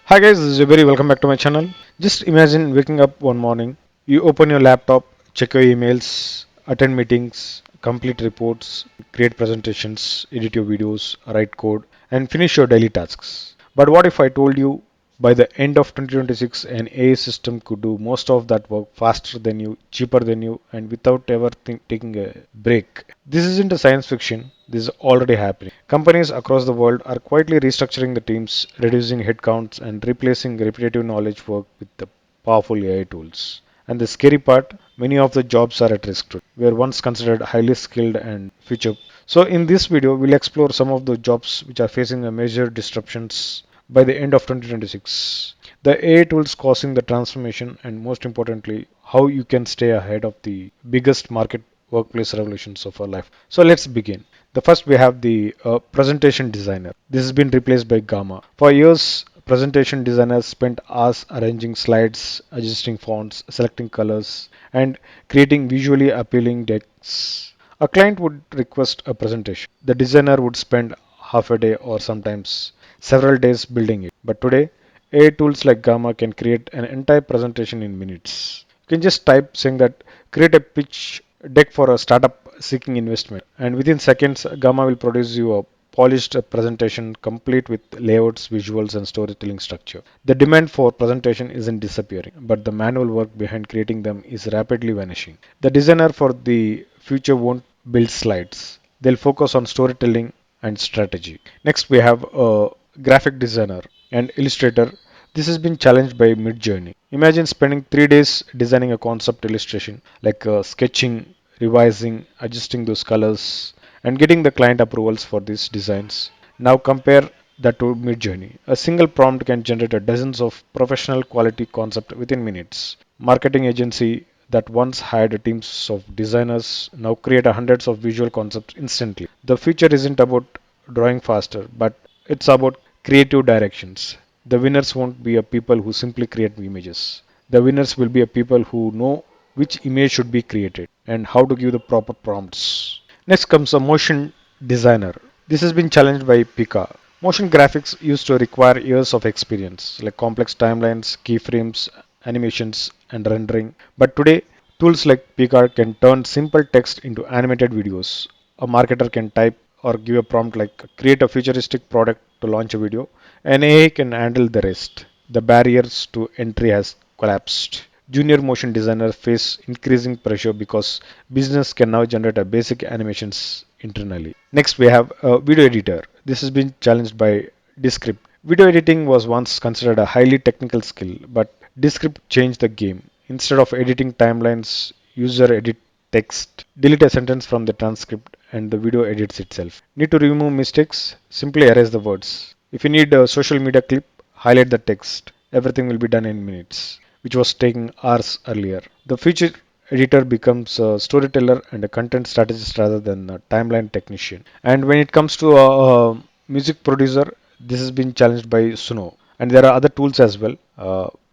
Hi guys, this is Jabari. Welcome back to my channel. Just imagine waking up one morning, you open your laptop, check your emails, attend meetings, complete reports, create presentations, edit your videos, write code, and finish your daily tasks. But what if I told you by the end of 2026 an AI system could do most of that work faster than you, cheaper than you, and without ever taking a break? This isn't a science fiction. This is already happening. Companies across the world are quietly restructuring the teams, reducing headcounts, and replacing repetitive knowledge work with the powerful AI tools. And the scary part, many of the jobs are at risk today, were once considered highly skilled and future. So in this video, we'll explore some of the jobs which are facing a major disruptions by the end of 2026. The AI tools causing the transformation, and most importantly, how you can stay ahead of the biggest market workplace revolutions of our life. So let's begin. The first we have the presentation designer. This has been replaced by Gamma. For years, presentation designers spent hours arranging slides, adjusting fonts, selecting colors, and creating visually appealing decks. A client would request a presentation. The designer would spend half a day or sometimes several days building it. But today, AI tools like Gamma can create an entire presentation in minutes. You can just type saying that create a pitch deck for a startup seeking investment, and within seconds, Gamma will produce you a polished presentation complete with layouts, visuals, and storytelling structure. The demand for presentation isn't disappearing, but the manual work behind creating them is rapidly vanishing. The designer for the future won't build slides. They'll focus on storytelling and strategy. Next, we have a graphic designer and illustrator. This has been challenged by Midjourney. Imagine spending 3 days designing a concept illustration like sketching, revising, adjusting those colors, and getting the client approvals for these designs. Now compare that to Midjourney. A single prompt can generate a dozens of professional quality concept within minutes. Marketing agency that once hired teams of designers now create hundreds of visual concepts instantly. The future isn't about drawing faster, but it's about creative directions. The winners won't be a people who simply create images. The winners will be a people who know which image should be created and how to give the proper prompts. Next comes a motion designer. This has been challenged by Pika. Motion graphics used to require years of experience, like complex timelines, keyframes, animations, and rendering. But today, tools like Pika can turn simple text into animated videos. A marketer can type or give a prompt like create a futuristic product to launch a video, and AI can handle the rest. The barriers to entry has collapsed. Junior motion designers face increasing pressure because business can now generate a basic animations internally. Next, we have a video editor. This has been challenged by Descript. Video editing was once considered a highly technical skill, but Descript changed the game. Instead of editing timelines, user edit text, delete a sentence from the transcript, and the video edits itself. Need to remove mistakes? Simply erase the words. If you need a social media clip, highlight the text. Everything will be done in minutes, which was taking hours earlier. The feature editor becomes a storyteller and a content strategist rather than a timeline technician. And when it comes to a music producer, this has been challenged by Suno. And there are other tools as well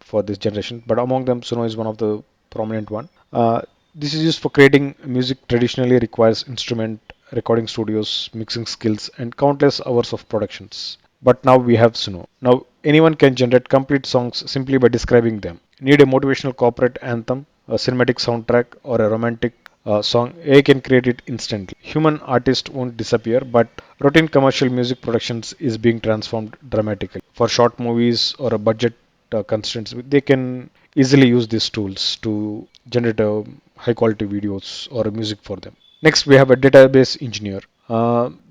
for this generation, but among them, Suno is one of the prominent one. This is used for creating music traditionally requires instrument, recording studios, mixing skills, and countless hours of productions. But now we have Suno. Now anyone can generate complete songs simply by describing them. Need a motivational corporate anthem, a cinematic soundtrack, or a romantic song, AI can create it instantly. Human artists won't disappear, but routine commercial music productions is being transformed dramatically. For short movies or a budget constraints, they can easily use these tools to generate high quality videos or music for them. Next, we have a database engineer.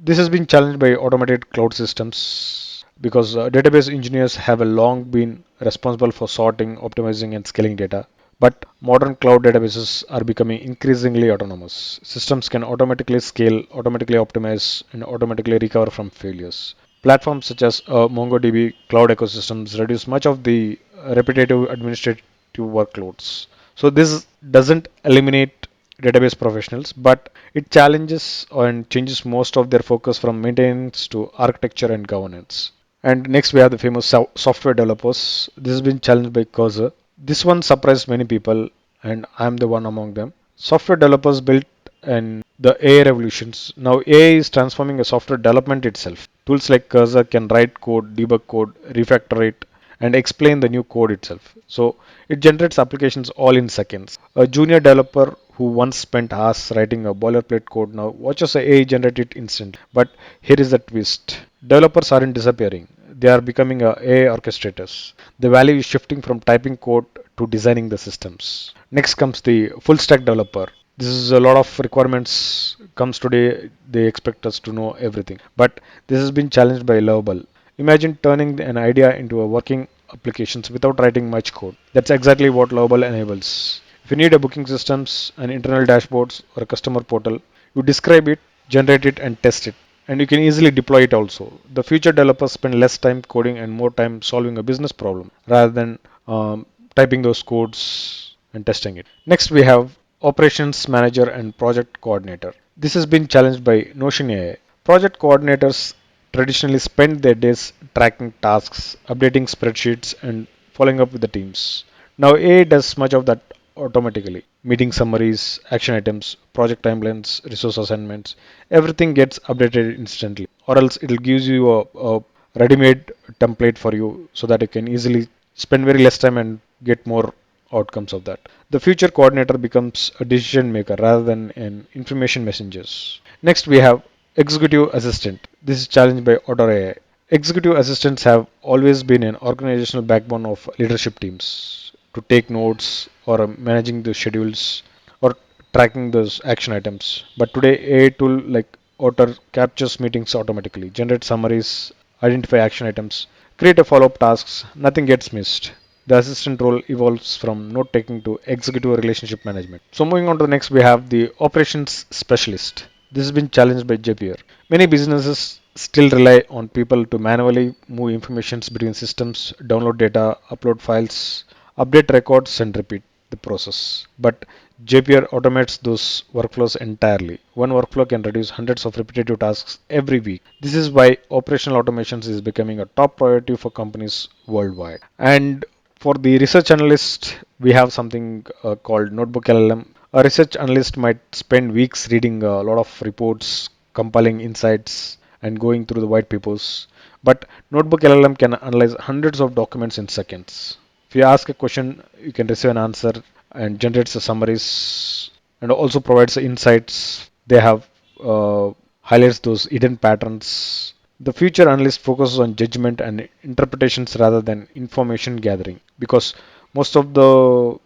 This has been challenged by automated cloud systems because database engineers have a long been responsible for sorting, optimizing, and scaling data. But modern cloud databases are becoming increasingly autonomous. Systems can automatically scale, automatically optimize, and automatically recover from failures. Platforms such as MongoDB cloud ecosystems reduce much of the repetitive administrative workloads. So this doesn't eliminate database professionals, but it challenges and changes most of their focus from maintenance to architecture and governance. And next we have the famous software developers. This has been challenged by Cursor. This one surprised many people, and I'm the one among them. Software developers built and the AI revolutions. Now AI is transforming a software development itself. Tools like Cursor can write code, debug code, refactor it, and explain the new code itself. So it generates applications all in seconds. A junior developer who once spent hours writing a boilerplate code now watches a AI generate it instantly. But here is the twist. Developers aren't disappearing. They are becoming AI orchestrators. The value is shifting from typing code to designing the systems. Next comes the full stack developer. This is a lot of requirements comes today. They expect us to know everything. But this has been challenged by Lovable. Imagine turning an idea into a working applications without writing much code. That's exactly what Lovable enables. If you need a booking systems, an internal dashboards, or a customer portal, you describe it, generate it, and test it. And you can easily deploy it also. The future developers spend less time coding and more time solving a business problem rather than typing those codes and testing it. Next, we have operations manager and project coordinator. This has been challenged by Notion AI. Project coordinators traditionally spend their days tracking tasks, updating spreadsheets, and following up with the teams. Now AI does much of that automatically. Meeting summaries, action items, project timelines, resource assignments, everything gets updated instantly. Or else it'll give you a ready-made template for you so that you can easily spend very less time and get more outcomes of that. The future coordinator becomes a decision maker rather than an information messenger. Next, we have executive assistant. This is challenged by Otter AI. Executive assistants have always been an organizational backbone of leadership teams to take notes or managing the schedules or tracking those action items. But today, AI tool like Otter captures meetings automatically, generates summaries, identify action items, create a follow-up tasks. Nothing gets missed. The assistant role evolves from note taking to executive relationship management. So moving on to the next, we have the operations specialist. This has been challenged by JPR. Many businesses still rely on people to manually move informations between systems, download data, upload files, update records, and repeat the process. But JPR automates those workflows entirely. One workflow can reduce hundreds of repetitive tasks every week. This is why operational automations is becoming a top priority for companies worldwide. And for the research analyst, we have something called NotebookLM. A research analyst might spend weeks reading a lot of reports, compiling insights, and going through the white papers. But Notebook LLM can analyze hundreds of documents in seconds. If you ask a question, you can receive an answer and generates the summaries and also provides the insights. They have highlights those hidden patterns. The future analyst focuses on judgment and interpretations rather than information gathering because most of the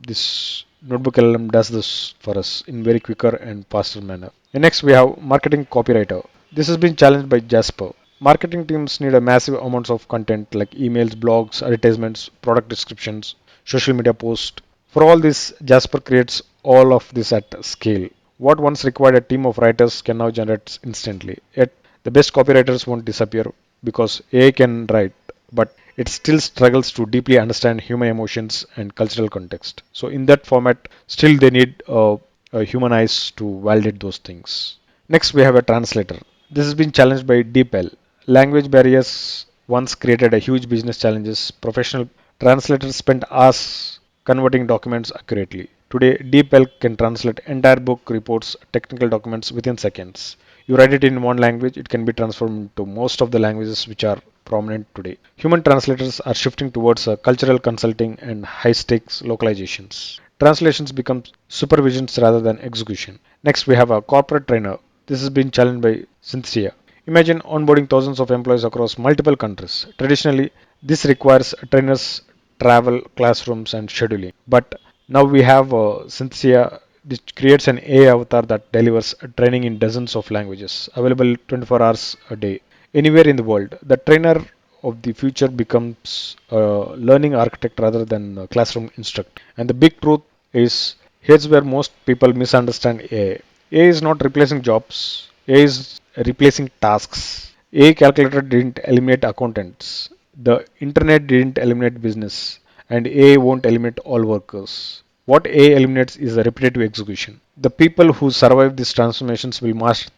this notebook LLM does this for us in very quicker and faster manner. And next we have marketing copywriter. This has been challenged by Jasper. Marketing teams need a massive amounts of content like emails, blogs, advertisements, product descriptions, social media posts. For all this, Jasper creates all of this at scale. What once required a team of writers can now generate instantly. Yet the best copywriters won't disappear because AI can write, but it still struggles to deeply understand human emotions and cultural context. So in that format, still they need a human eyes to validate those things. Next, we have a translator. This has been challenged by DeepL. Language barriers once created a huge business challenges. Professional translators spent hours converting documents accurately. Today, DeepL can translate entire book reports, technical documents within seconds. You write it in one language, it can be transformed into most of the languages which are prominent today. Human translators are shifting towards cultural consulting and high stakes localizations. Translations become supervisions rather than execution. Next, we have a corporate trainer. This has been challenged by Cynthia. Imagine onboarding thousands of employees across multiple countries. Traditionally, this requires trainers, travel, classrooms, and scheduling. But now we have Cynthia, which creates an AI avatar that delivers training in dozens of languages, available 24 hours a day, anywhere in the world. The trainer of the future becomes a learning architect rather than a classroom instructor. And the big truth is here's where most people misunderstand AI. AI is not replacing jobs, AI is replacing tasks. AI calculator didn't eliminate accountants. The internet didn't eliminate business. And AI won't eliminate all workers. What AI eliminates is the repetitive execution. The people who survive these transformations will master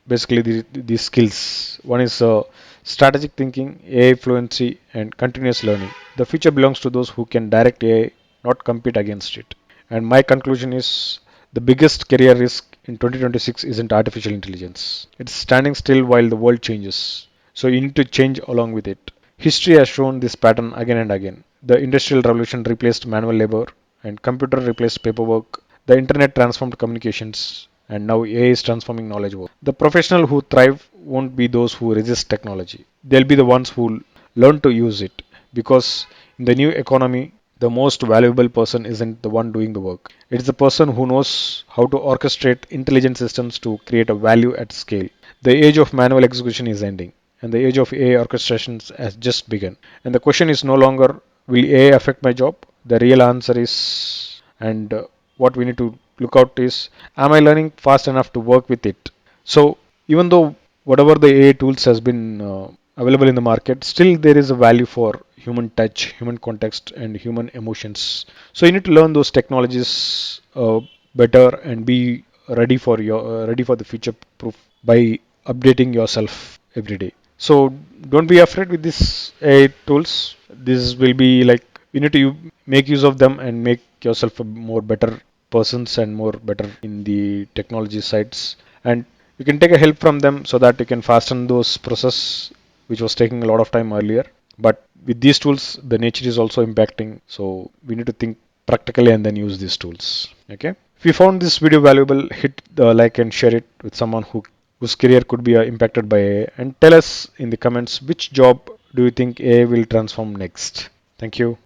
these skills. One is strategic thinking, AI fluency, and continuous learning. The future belongs to those who can direct AI, not compete against it. And my conclusion is the biggest career risk in 2026 isn't artificial intelligence. It's standing still while the world changes. So you need to change along with it. History has shown this pattern again and again. The Industrial Revolution replaced manual labor, and computer replaced paperwork. The internet transformed communications, and now AI is transforming knowledge work. The professional who thrive won't be those who resist technology. They'll be the ones who learn to use it. Because in the new economy, the most valuable person isn't the one doing the work. It's the person who knows how to orchestrate intelligent systems to create a value at scale. The age of manual execution is ending, and the age of AI orchestrations has just begun. And the question is no longer, will AI affect my job? The real answer is, and what we need to look out is, am I learning fast enough to work with it? So, even though whatever the AI tools has been available in the market, still there is a value for human touch, human context, and human emotions. So, you need to learn those technologies better and be ready for the future proof by updating yourself every day. So don't be afraid with these AI tools. This will be like you need to make use of them and make yourself a more better persons and more better in the technology sides. And you can take a help from them so that you can fasten those process which was taking a lot of time earlier. But with these tools, the nature is also impacting. So we need to think practically and then use these tools. Okay. If you found this video valuable, hit the like and share it with someone whose career could be impacted by AI. And tell us in the comments which job do you think AI will transform next. Thank you.